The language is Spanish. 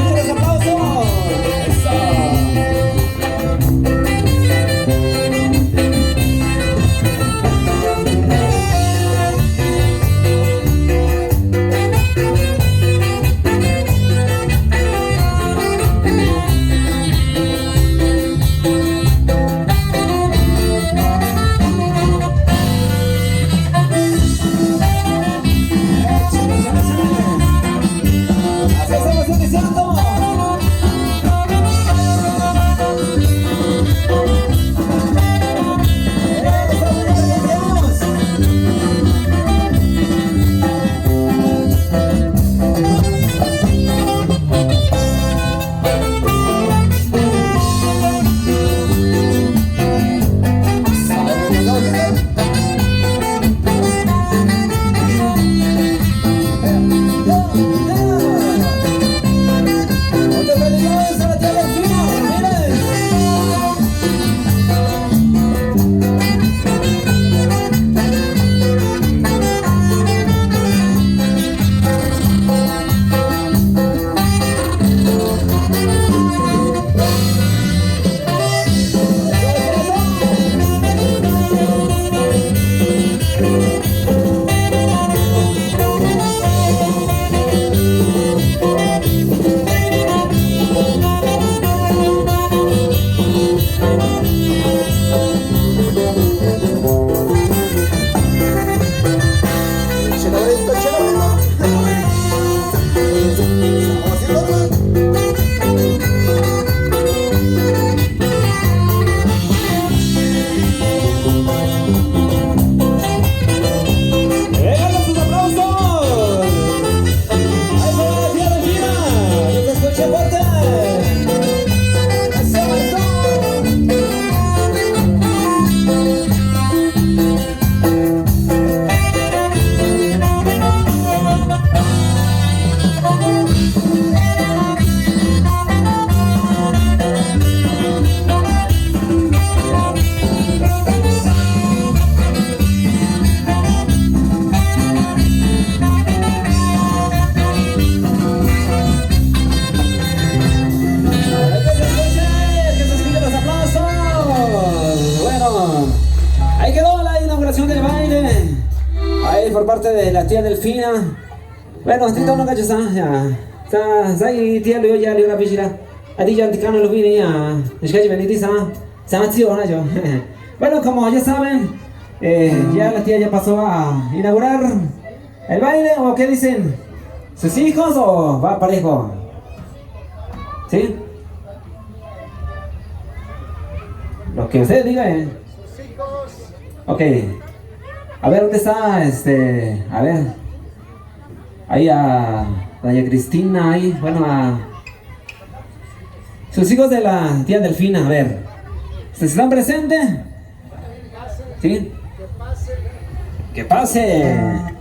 escuchen los aplausos. Eso. Así estamos iniciando. Muchas felicidades a la tía Delfina Ramírez. ¡Vengan sus aplausos! ¡Ahí va la tía Delfina! ¡Que se escuche fuerte! ¡Eso, eso! Que se escuchen los aplausos. Bueno, ahí quedó la inauguración del baile. Ahí por parte de la tía Delfina. Bueno, tito no cacho ya. Sai tía Leo ya Leo la pichira. A ti ya anticano lo vine ya. Es que venite yo. Bueno, como ya saben, ya la tía ya pasó a inaugurar el baile. ¿O qué dicen? ¿Sus hijos o va parejo? ¿Sí? Lo que usted diga, Ok. A ver, ¿dónde está? A ver. Ahí a doña Cristina, ahí. Bueno, a sus hijos de la tía Delfina, a ver. ¿Están presentes? ¿Sí? Que pase.